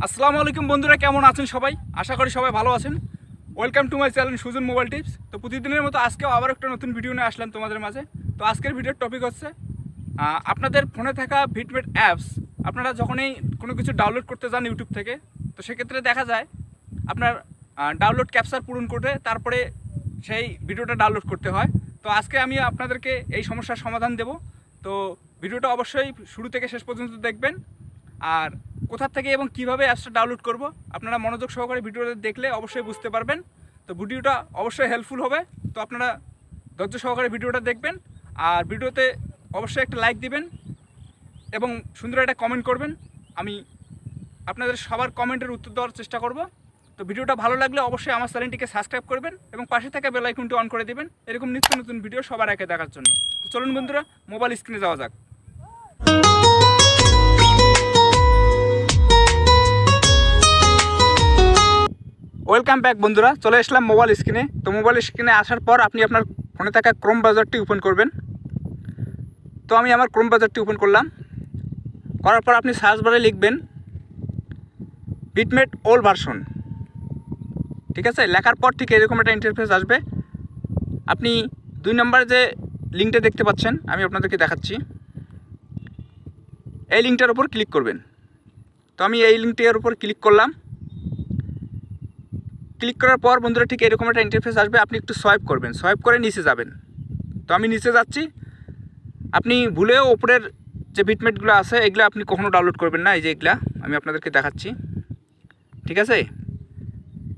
আসসালামু আলাইকুম বন্ধুরা, কেমন আছেন সবাই? আশা করি সবাই ভালো আছেন। Welcome to my channel Sujan mobile tips. তো প্রতিদিনের মতো আজকেও আবার একটা নতুন ভিডিও নিয়ে আসলাম তোমাদের মাঝে। তো আজকের ভিডিওর টপিক হচ্ছে আপনাদের ফোনে থাকা ভিটমেট অ্যাপস আপনারা যখনই কোনো কিছু ডাউনলোড করতে যান ইউটিউব থেকে, তো সেক্ষেত্রে দেখা যায় আপনার ডাউনলোড ক্যাপচার পূরণ করে তারপরে সেই ভিডিওটা ডাউনলোড করতে হয়। তো আজকে আমি আপনাদেরকে এই সমস্যার সমাধান দেব। তো ভিডিওটা অবশ্যই শুরু থেকে শেষ পর্যন্ত দেখবেন। আর কোথা থেকে এবং কিভাবে অ্যাপসটা ডাউনলোড করব আপনারা মনোযোগ সহকারে ভিডিওটা দেখলে অবশ্যই বুঝতে পারবেন। তো ভিডিওটা অবশ্যই হেল্পফুল হবে। তো আপনারা ধৈর্য সহকারে ভিডিওটা দেখবেন আর ভিডিওতে অবশ্যই একটা লাইক দিবেন এবং সুন্দর একটা কমেন্ট করবেন। আমি আপনাদের সবার কমেন্টের উত্তর দেওয়ার চেষ্টা করব। তো ভিডিওটা ভালো লাগলে অবশ্যই আমার চ্যানেলটিকে সাবস্ক্রাইব করবেন এবং পাশে থাকা বেল আইকনটি অন করে দেবেন এরকম নিত্য নতুন ভিডিও সবার আগে দেখার জন্য। তো চলুন বন্ধুরা, মোবাইল স্ক্রিনে যাওয়া যাক। ওয়েলকাম ব্যাক বন্ধুরা, চলে আসলাম মোবাইল স্ক্রিনে। তো মোবাইল স্ক্রিনে আসার পর আপনি আপনার ফোনে থাকা ক্রোম ব্রাউজারটি ওপেন করবেন। তো আমি আমার ক্রোম ব্রাউজারটি ওপেন করলাম। করার পর আপনি সার্চ বারে লিখবেন ভিটমেট ওল্ড ভার্সন। ঠিক আছে, লেখার পর ঠিক এরকম একটা ইন্টারফেস আসবে। আপনি 2 নম্বরে যে লিঙ্কটা দেখতে পাচ্ছেন আমি আপনাদেরকে দেখাচ্ছি, এই লিঙ্কটার উপর ক্লিক করবেন। তো আমি এই লিঙ্কটার উপর ক্লিক করলাম। ক্লিক করার পর বন্ধুরা ঠিক এরকম একটা ইন্টারফেস আসবে। আপনি একটু সোয়াইপ করবেন, সোয়াইপ করে নিচে যাবেন। তো আমি নিচে যাচ্ছি। আপনি ভুলেও ওপরের যে ভিটমেটগুলো আছে এগুলো আপনি কখনো ডাউনলোড করবেন না। এই যে এগুলা আমি আপনাদেরকে দেখাচ্ছি, ঠিক আছে,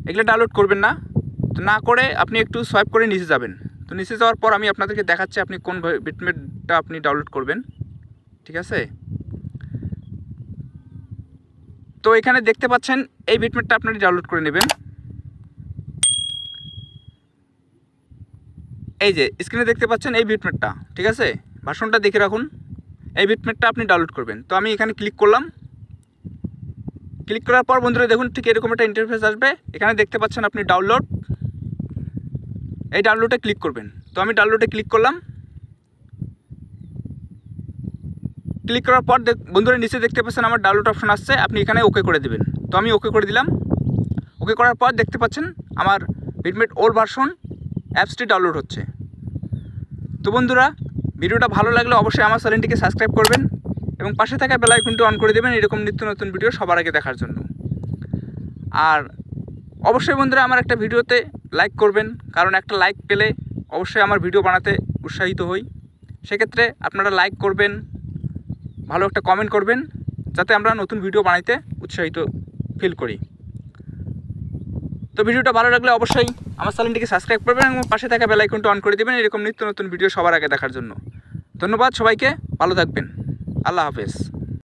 এগুলো ডাউনলোড করবেন না। তো না করে আপনি একটু সোয়াইপ করে নিচে যাবেন। তো নিচে যাওয়ার পর আমি আপনাদেরকে দেখাচ্ছি আপনি কোন ভিটমেটটা আপনি ডাউনলোড করবেন, ঠিক আছে। তো এখানে দেখতে পাচ্ছেন এই ভিটমেটটা আপনারা ডাউনলোড করে নেবেন। এই যে স্ক্রিনে দেখতে পাচ্ছেন এই ভিটমেটটা, ঠিক আছে, ভার্সনটা দেখে রাখুন। এই ভিটমেটটা আপনি ডাউনলোড করবেন। তো আমি এখানে ক্লিক করলাম। ক্লিক করার পর বন্ধুরা দেখুন ঠিক এরকম একটা ইন্টারফেস আসবে। এখানে দেখতে পাচ্ছেন আপনি ডাউনলোড, এই ডাউনলোডে ক্লিক করবেন। তো আমি ডাউনলোডে ক্লিক করলাম। ক্লিক করার পর বন্ধুরা নিচে দেখতে পাচ্ছেন আমার ডাউনলোড অপশন আসছে, আপনি এখানে ওকে করে দেবেন। তো আমি ওকে করে দিলাম। ওকে করার পর দেখতে পাচ্ছেন আমার ভিটমেট ওল্ড ভার্সন অ্যাপসটি ডাউনলোড হচ্ছে। তো বন্ধুরা ভিডিওটা ভালো লাগলে অবশ্যই আমার চ্যানেলটিকে সাবস্ক্রাইব করবেন এবং পাশে থাকা বেল আইকনটি অন করে দেবেন এরকম নিত্য নতুন ভিডিও সবার আগে দেখার জন্য। আর অবশ্যই বন্ধুরা আমার একটা ভিডিওতে লাইক করবেন, কারণ একটা লাইক পেলে অবশ্যই আমার ভিডিও বানাতে উৎসাহিত হই। সেক্ষেত্রে আপনারা লাইক করবেন, ভালো একটা কমেন্ট করবেন, যাতে আমরা নতুন ভিডিও বানাইতে উৎসাহিত ফিল করি। তো ভিডিওটা ভালো লাগলে অবশ্যই আমার চ্যানেলটিকে সাবস্ক্রাইব করবেন এবং পাশে থাকা বেল আইকনটি অন করে দেবেন এরকম নিত্য নতুন ভিডিও সবার আগে দেখার জন্য। ধন্যবাদ সবাইকে, ভালো থাকবেন, আল্লাহ হাফেজ।